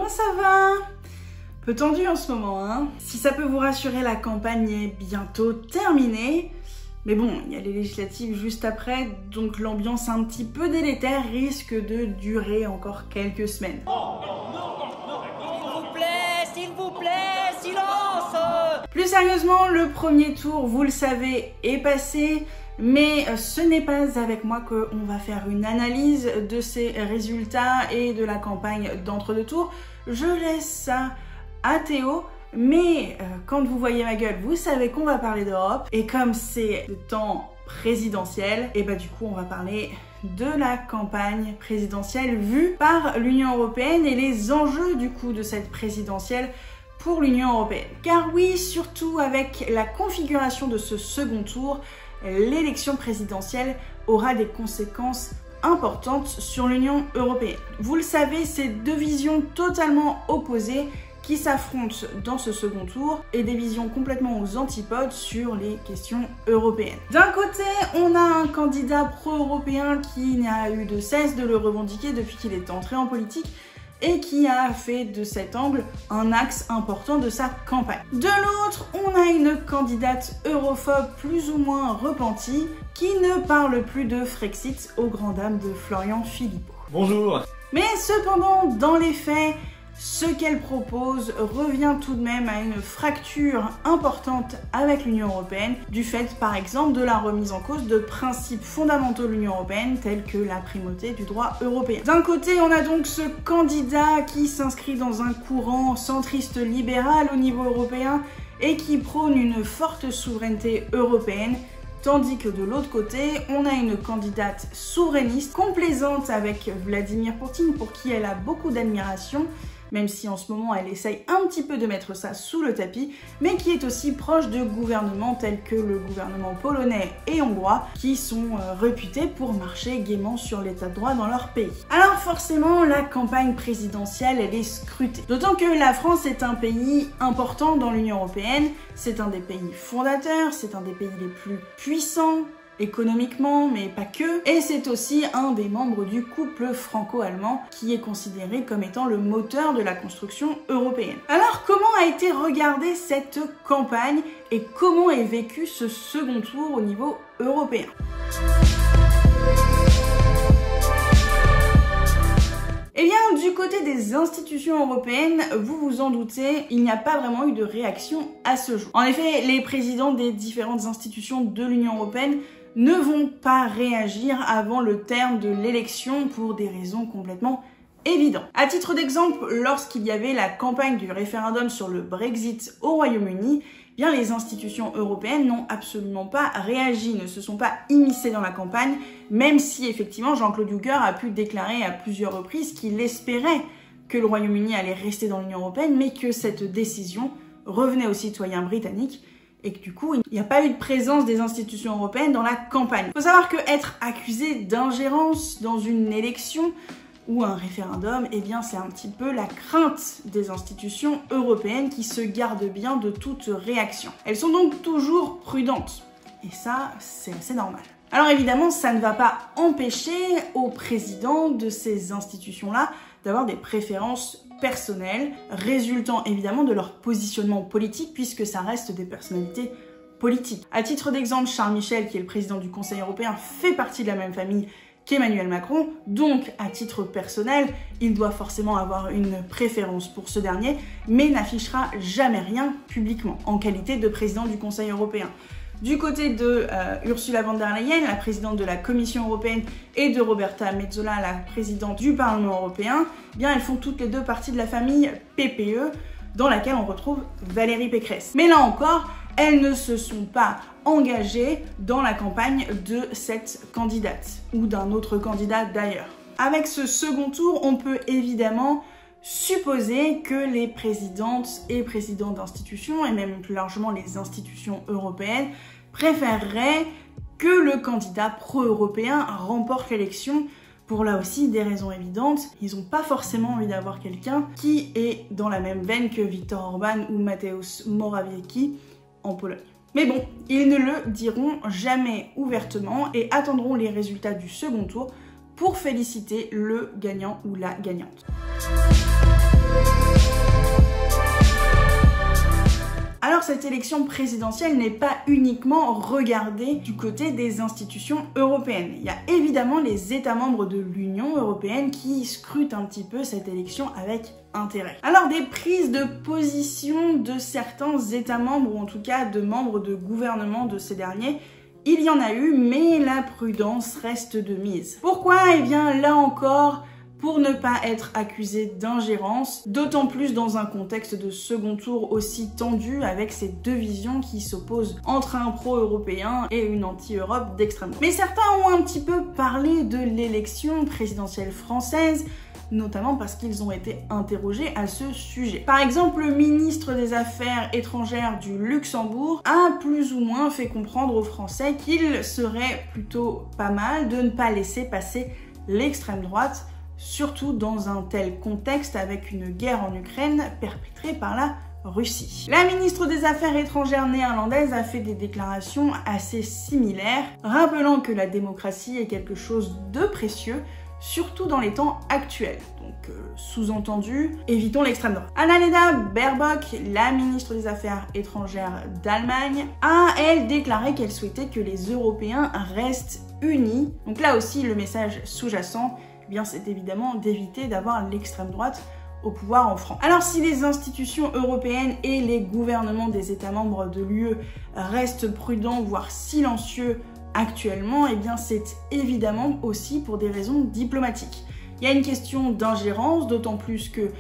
comment ça va? Peu tendu en ce moment, hein. Si ça peut vous rassurer, la campagne est bientôt terminée. Mais bon, il y a les législatives juste après, donc l'ambiance un petit peu délétère risque de durer encore quelques semaines. S'il vous plaît, silence! Plus sérieusement, le premier tour, vous le savez, est passé. Mais ce n'est pas avec moi qu'on va faire une analyse de ces résultats et de la campagne d'entre-deux tours. Je laisse ça à Théo. Mais quand vous voyez ma gueule, vous savez qu'on va parler d'Europe. Et comme c'est le temps présidentiel, et bah du coup on va parler de la campagne présidentielle vue par l'Union européenne et les enjeux du coup de cette présidentielle pour l'Union européenne. Car oui, surtout avec la configuration de ce second tour, l'élection présidentielle aura des conséquences importantes sur l'Union européenne. Vous le savez, c'est deux visions totalement opposées qui s'affrontent dans ce second tour et des visions complètement aux antipodes sur les questions européennes. D'un côté, on a un candidat pro-européen qui n'a eu de cesse de le revendiquer depuis qu'il est entré en politique et qui a fait de cet angle un axe important de sa campagne. De l'autre, on a une candidate europhobe plus ou moins repentie qui ne parle plus de Frexit aux grandes dames de Florian Philippot. Bonjour. Mais cependant, dans les faits, ce qu'elle propose revient tout de même à une fracture importante avec l'Union européenne, du fait par exemple de la remise en cause de principes fondamentaux de l'Union européenne tels que la primauté du droit européen. D'un côté, on a donc ce candidat qui s'inscrit dans un courant centriste libéral au niveau européen et qui prône une forte souveraineté européenne, tandis que de l'autre côté, on a une candidate souverainiste complaisante avec Vladimir Poutine pour qui elle a beaucoup d'admiration, même si en ce moment elle essaye un petit peu de mettre ça sous le tapis, mais qui est aussi proche de gouvernements tels que le gouvernement polonais et hongrois, qui sont réputés pour marcher gaiement sur l'état de droit dans leur pays. Alors forcément, la campagne présidentielle, elle est scrutée. D'autant que la France est un pays important dans l'Union européenne, c'est un des pays fondateurs, c'est un des pays les plus puissants, économiquement, mais pas que, et c'est aussi un des membres du couple franco-allemand qui est considéré comme étant le moteur de la construction européenne. Alors comment a été regardée cette campagne et comment est vécu ce second tour au niveau européen? Eh bien, du côté des institutions européennes, vous vous en doutez, il n'y a pas vraiment eu de réaction à ce jour. En effet, les présidents des différentes institutions de l'Union européenne ne vont pas réagir avant le terme de l'élection pour des raisons complètement évidentes. À titre d'exemple, lorsqu'il y avait la campagne du référendum sur le Brexit au Royaume-Uni, bien les institutions européennes n'ont absolument pas réagi, ne se sont pas immiscées dans la campagne, même si effectivement Jean-Claude Juncker a pu déclarer à plusieurs reprises qu'il espérait que le Royaume-Uni allait rester dans l'Union européenne, mais que cette décision revenait aux citoyens britanniques, et que du coup, il n'y a pas eu de présence des institutions européennes dans la campagne. Il faut savoir que être accusé d'ingérence dans une élection ou un référendum, eh bien c'est un petit peu la crainte des institutions européennes qui se gardent bien de toute réaction. Elles sont donc toujours prudentes, et ça, c'est assez normal. Alors évidemment, ça ne va pas empêcher aux présidents de ces institutions-là d'avoir des préférences personnelles, résultant évidemment de leur positionnement politique, puisque ça reste des personnalités politiques. À titre d'exemple, Charles Michel, qui est le président du Conseil européen, fait partie de la même famille qu'Emmanuel Macron, donc à titre personnel, il doit forcément avoir une préférence pour ce dernier, mais n'affichera jamais rien publiquement, en qualité de président du Conseil européen. Du côté de Ursula von der Leyen, la présidente de la Commission européenne, et de Roberta Metsola, la présidente du Parlement européen, eh bien elles font toutes les deux partie de la famille PPE, dans laquelle on retrouve Valérie Pécresse. Mais là encore, elles ne se sont pas engagées dans la campagne de cette candidate, ou d'un autre candidat d'ailleurs. Avec ce second tour, on peut évidemment supposer que les présidentes et présidents d'institutions, et même plus largement les institutions européennes, préféreraient que le candidat pro-européen remporte l'élection pour là aussi des raisons évidentes. Ils n'ont pas forcément envie d'avoir quelqu'un qui est dans la même veine que Viktor Orban ou Mateusz Morawiecki en Pologne. Mais bon, ils ne le diront jamais ouvertement et attendront les résultats du second tour pour féliciter le gagnant ou la gagnante. Alors cette élection présidentielle n'est pas uniquement regardée du côté des institutions européennes. Il y a évidemment les États membres de l'Union européenne qui scrutent un petit peu cette élection avec intérêt. Alors des prises de position de certains États membres, ou en tout cas de membres de gouvernement de ces derniers, il y en a eu, mais la prudence reste de mise. Pourquoi? Eh bien là encore, pour ne pas être accusé d'ingérence, d'autant plus dans un contexte de second tour aussi tendu avec ces deux visions qui s'opposent entre un pro-européen et une anti-Europe d'extrême droite. Mais certains ont un petit peu parlé de l'élection présidentielle française, notamment parce qu'ils ont été interrogés à ce sujet. Par exemple, le ministre des Affaires étrangères du Luxembourg a plus ou moins fait comprendre aux Français qu'il serait plutôt pas mal de ne pas laisser passer l'extrême droite, surtout dans un tel contexte avec une guerre en Ukraine perpétrée par la Russie. La ministre des Affaires étrangères néerlandaise a fait des déclarations assez similaires, rappelant que la démocratie est quelque chose de précieux, surtout dans les temps actuels. Donc, sous-entendu, évitons l'extrême droite. Annalena Baerbock, la ministre des Affaires étrangères d'Allemagne, a, elle, déclaré qu'elle souhaitait que les Européens restent unis. Donc là aussi, le message sous-jacent, eh bien, c'est évidemment d'éviter d'avoir l'extrême droite au pouvoir en France. Alors si les institutions européennes et les gouvernements des États membres de l'UE restent prudents, voire silencieux actuellement, eh bien c'est évidemment aussi pour des raisons diplomatiques. Il y a une question d'ingérence, d'autant plus que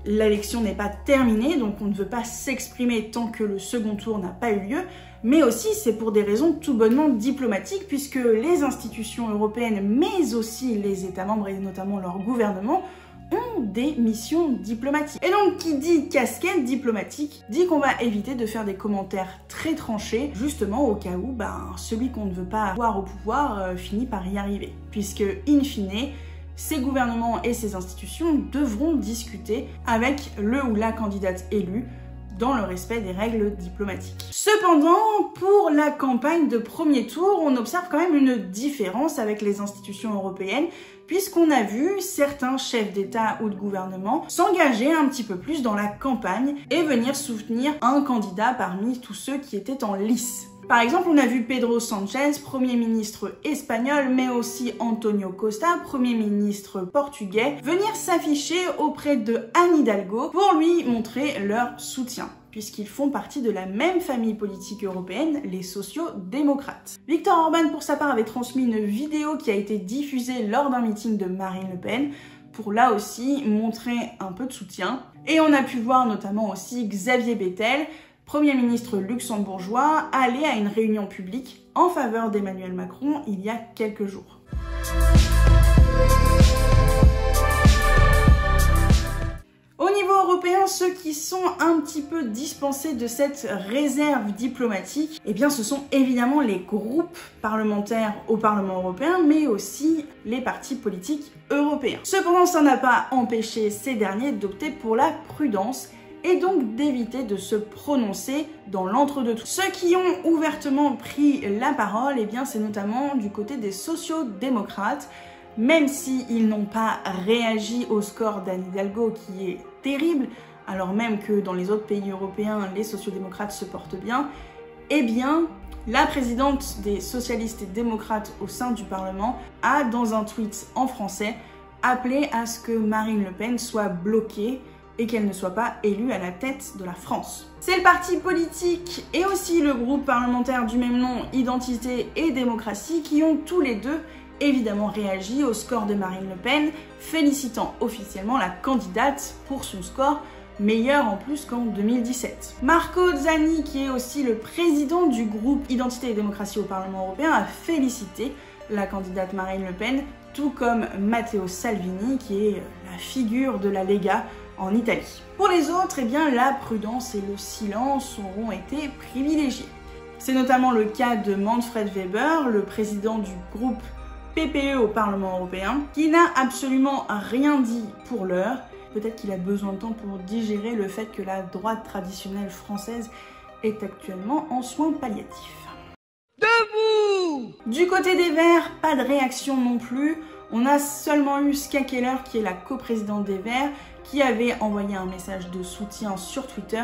l'élection n'est pas terminée, donc on ne veut pas s'exprimer tant que le second tour n'a pas eu lieu, mais aussi c'est pour des raisons tout bonnement diplomatiques, puisque les institutions européennes, mais aussi les États membres et notamment leur gouvernement, ont des missions diplomatiques. Et donc, qui dit casquette diplomatique, dit qu'on va éviter de faire des commentaires très tranchés, justement au cas où celui qu'on ne veut pas avoir au pouvoir finit par y arriver. Puisque, in fine, ces gouvernements et ces institutions devront discuter avec le ou la candidate élue dans le respect des règles diplomatiques. Cependant, pour la campagne de premier tour, on observe quand même une différence avec les institutions européennes, puisqu'on a vu certains chefs d'État ou de gouvernement s'engager un petit peu plus dans la campagne et venir soutenir un candidat parmi tous ceux qui étaient en lice. Par exemple, on a vu Pedro Sanchez, Premier ministre espagnol, mais aussi Antonio Costa, Premier ministre portugais, venir s'afficher auprès de Anne Hidalgo pour lui montrer leur soutien, puisqu'ils font partie de la même famille politique européenne, les sociaux-démocrates. Viktor Orban, pour sa part, avait transmis une vidéo qui a été diffusée lors d'un meeting de Marine Le Pen, pour là aussi montrer un peu de soutien. Et on a pu voir notamment aussi Xavier Bettel, Premier ministre luxembourgeois, aller à une réunion publique en faveur d'Emmanuel Macron il y a quelques jours. Au niveau européen, ceux qui sont un petit peu dispensés de cette réserve diplomatique, eh bien ce sont évidemment les groupes parlementaires au Parlement européen, mais aussi les partis politiques européens. Cependant, ça n'a pas empêché ces derniers d'opter pour la prudence et donc d'éviter de se prononcer dans l'entre-deux-tours. Ceux qui ont ouvertement pris la parole, eh bien c'est notamment du côté des sociaux-démocrates, même s'ils n'ont pas réagi au score d'Anne Hidalgo qui est terrible, alors même que dans les autres pays européens, les sociaux-démocrates se portent bien, eh bien la présidente des socialistes et démocrates au sein du Parlement a, dans un tweet en français, appelé à ce que Marine Le Pen soit bloquée et qu'elle ne soit pas élue à la tête de la France. C'est le parti politique et aussi le groupe parlementaire du même nom, Identité et Démocratie, qui ont tous les deux évidemment réagi au score de Marine Le Pen, félicitant officiellement la candidate pour son score, meilleur en plus qu'en 2017. Marco Zanni, qui est aussi le président du groupe Identité et Démocratie au Parlement européen, a félicité la candidate Marine Le Pen, tout comme Matteo Salvini, qui est la figure de la Lega en Italie. Pour les autres, eh bien, la prudence et le silence auront été privilégiés. C'est notamment le cas de Manfred Weber, le président du groupe PPE au Parlement européen, qui n'a absolument rien dit pour l'heure. Peut-être qu'il a besoin de temps pour digérer le fait que la droite traditionnelle française est actuellement en soins palliatifs. Debout! Du côté des Verts, pas de réaction non plus. On a seulement eu Ska Keller, qui est la coprésidente des Verts, qui avait envoyé un message de soutien sur Twitter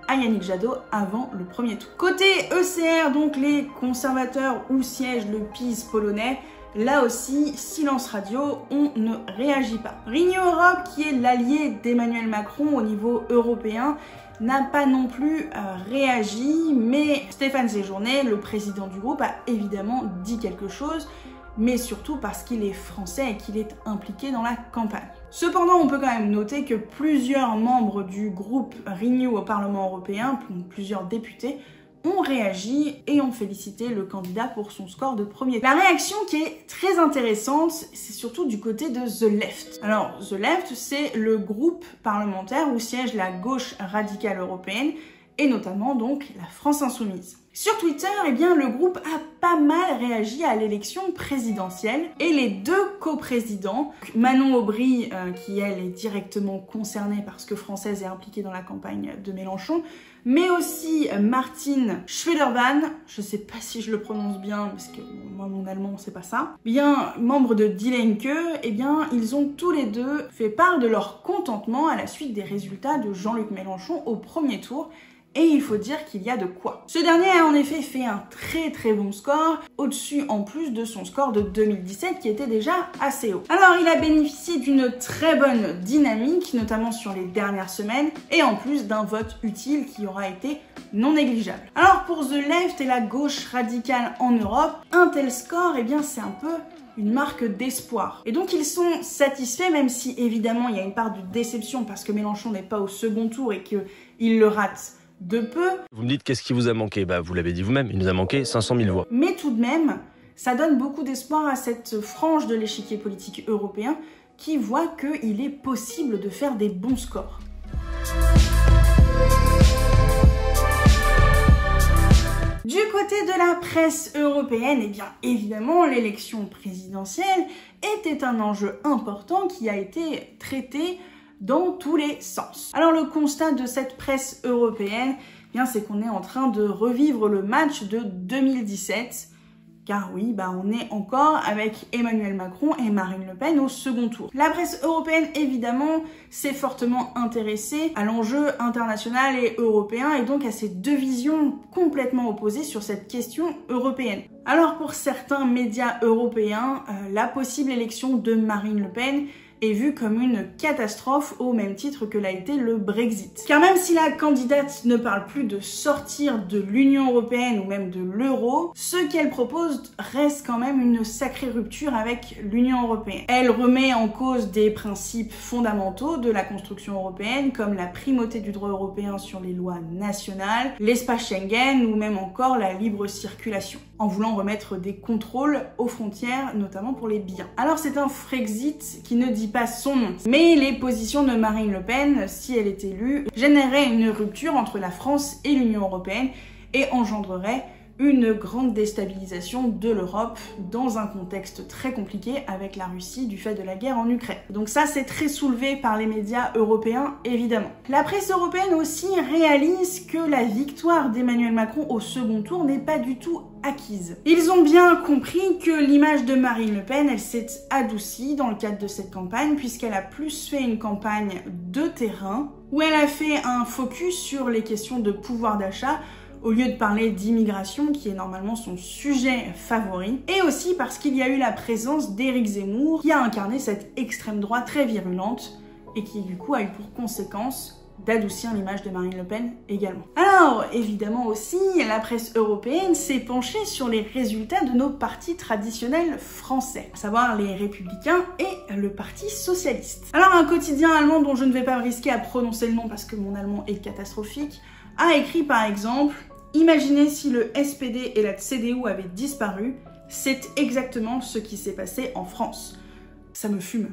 à Yannick Jadot avant le premier tour. Côté ECR, donc les conservateurs où siège le PiS polonais, là aussi, silence radio, on ne réagit pas. Renew Europe, qui est l'allié d'Emmanuel Macron au niveau européen, n'a pas non plus réagi, mais Stéphane Séjourné, le président du groupe, a évidemment dit quelque chose, mais surtout parce qu'il est français et qu'il est impliqué dans la campagne. Cependant, on peut quand même noter que plusieurs membres du groupe Renew au Parlement européen, plusieurs députés, ont réagi et ont félicité le candidat pour son score de premier tour. La réaction qui est très intéressante, c'est surtout du côté de The Left. Alors, The Left, c'est le groupe parlementaire où siège la gauche radicale européenne et notamment donc la France Insoumise. Sur Twitter, eh bien, le groupe a pas mal réagi à l'élection présidentielle et les deux coprésidents, Manon Aubry, qui elle est directement concernée parce que française est impliquée dans la campagne de Mélenchon, mais aussi Martin Schwederban, je sais pas si je le prononce bien parce que moi mon allemand c'est pas ça, bien membre de Die Linke, eh bien ils ont tous les deux fait part de leur contentement à la suite des résultats de Jean-Luc Mélenchon au premier tour. Et il faut dire qu'il y a de quoi. Ce dernier a en effet fait un très bon score, au-dessus en plus de son score de 2017 qui était déjà assez haut. Alors il a bénéficié d'une très bonne dynamique, notamment sur les dernières semaines, et en plus d'un vote utile qui aura été non négligeable. Alors pour The Left et la gauche radicale en Europe, un tel score, eh bien c'est un peu une marque d'espoir. Et donc ils sont satisfaits, même si évidemment il y a une part de déception parce que Mélenchon n'est pas au second tour et qu'il le rate de peu. Vous me dites qu'est-ce qui vous a manqué? Bah vous l'avez dit vous-même, il nous a manqué 500 000 voix. Mais tout de même, ça donne beaucoup d'espoir à cette frange de l'échiquier politique européen qui voit qu'il est possible de faire des bons scores. Du côté de la presse européenne, eh bien évidemment l'élection présidentielle était un enjeu important qui a été traité dans tous les sens. Alors le constat de cette presse européenne, eh bien c'est qu'on est en train de revivre le match de 2017, car oui, on est encore avec Emmanuel Macron et Marine Le Pen au second tour. La presse européenne, évidemment, s'est fortement intéressée à l'enjeu international et européen, et donc à ces deux visions complètement opposées sur cette question européenne. Alors pour certains médias européens, la possible élection de Marine Le Pen est vue comme une catastrophe au même titre que l'a été le Brexit. Car même si la candidate ne parle plus de sortir de l'Union européenne ou même de l'euro, ce qu'elle propose reste quand même une sacrée rupture avec l'Union européenne. Elle remet en cause des principes fondamentaux de la construction européenne comme la primauté du droit européen sur les lois nationales, l'espace Schengen ou même encore la libre circulation, en voulant remettre des contrôles aux frontières, notamment pour les biens. Alors c'est un Frexit qui ne dit pas son nom, mais les positions de Marine Le Pen, si elle est élue, généreraient une rupture entre la France et l'Union européenne et engendrerait une grande déstabilisation de l'Europe dans un contexte très compliqué avec la Russie du fait de la guerre en Ukraine. Donc ça, c'est très soulevé par les médias européens, évidemment. La presse européenne aussi réalise que la victoire d'Emmanuel Macron au second tour n'est pas du tout acquise. Ils ont bien compris que l'image de Marine Le Pen, elle s'est adoucie dans le cadre de cette campagne, puisqu'elle a plus fait une campagne de terrain, où elle a fait un focus sur les questions de pouvoir d'achat, au lieu de parler d'immigration, qui est normalement son sujet favori, et aussi parce qu'il y a eu la présence d'Éric Zemmour, qui a incarné cette extrême droite très virulente, et qui du coup a eu pour conséquence d'adoucir l'image de Marine Le Pen également. Alors, évidemment aussi, la presse européenne s'est penchée sur les résultats de nos partis traditionnels français, à savoir les Républicains et le Parti Socialiste. Alors, un quotidien allemand dont je ne vais pas risquer à prononcer le nom parce que mon allemand est catastrophique, a écrit par exemple « Imaginez si le SPD et la CDU avaient disparu, c'est exactement ce qui s'est passé en France. » Ça me fume.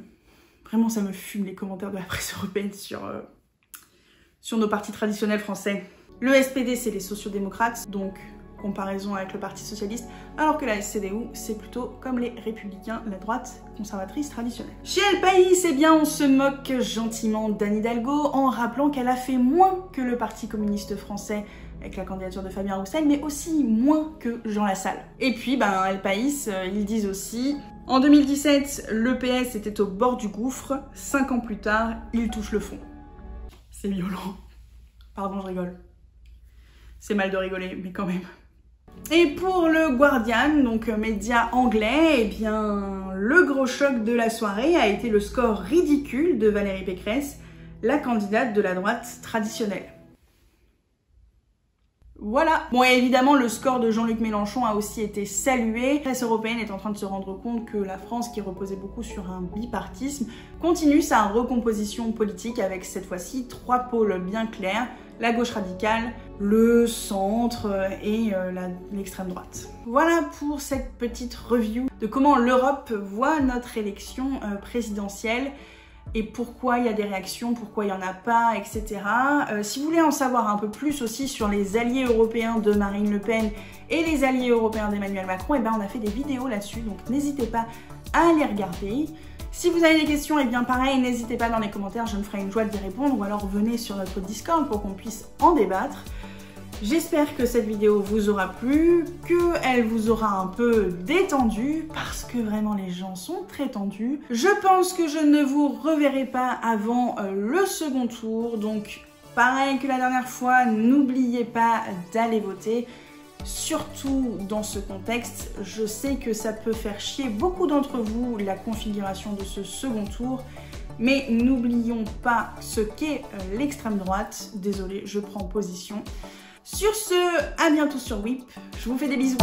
Vraiment, ça me fume les commentaires de la presse européenne sur nos partis traditionnels français. Le SPD, c'est les sociodémocrates, donc comparaison avec le Parti Socialiste, alors que la CDU, c'est plutôt comme les Républicains, la droite conservatrice traditionnelle. Chez El País, eh bien, on se moque gentiment d'Anne Hidalgo en rappelant qu'elle a fait moins que le Parti communiste français avec la candidature de Fabien Roussel, mais aussi moins que Jean Lassalle. Et puis, El País, ils disent aussi « En 2017, le PS était au bord du gouffre. 5 ans plus tard, il touche le fond. C'est violent. Pardon, je rigole. C'est mal de rigoler, mais quand même. Et pour le Guardian, donc média anglais, eh bien, le gros choc de la soirée a été le score ridicule de Valérie Pécresse, la candidate de la droite traditionnelle. Voilà. Bon, et évidemment, le score de Jean-Luc Mélenchon a aussi été salué. La presse européenne est en train de se rendre compte que la France, qui reposait beaucoup sur un bipartisme, continue sa recomposition politique avec cette fois-ci 3 pôles bien clairs: la gauche radicale, le centre et l'extrême droite. Voilà pour cette petite review de comment l'Europe voit notre élection présidentielle et pourquoi il y a des réactions, pourquoi il n'y en a pas, etc. Si vous voulez en savoir un peu plus aussi sur les alliés européens de Marine Le Pen et les alliés européens d'Emmanuel Macron, eh ben on a fait des vidéos là-dessus, donc n'hésitez pas à les regarder. Si vous avez des questions, eh bien pareil, n'hésitez pas dans les commentaires, je me ferai une joie d'y répondre, ou alors venez sur notre Discord pour qu'on puisse en débattre. J'espère que cette vidéo vous aura plu, qu'elle vous aura un peu détendu, parce que vraiment les gens sont très tendus. Je pense que je ne vous reverrai pas avant le second tour, donc pareil que la dernière fois, n'oubliez pas d'aller voter. Surtout dans ce contexte, je sais que ça peut faire chier beaucoup d'entre vous la configuration de ce second tour, mais n'oublions pas ce qu'est l'extrême droite. Désolée, je prends position. Sur ce, à bientôt sur WIP, je vous fais des bisous.